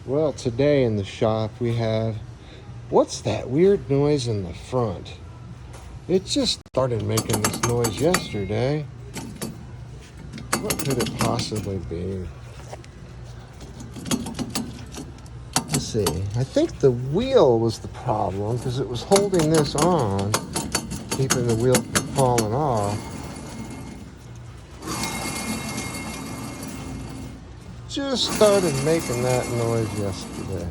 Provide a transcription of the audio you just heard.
Well, today in the shop we have, what's that weird noise in the front? It just started making this noise yesterday. What could it possibly be? Let's see. I think the wheel was the problem because it was holding this on, keeping the wheel from falling off. Just started making that noise yesterday.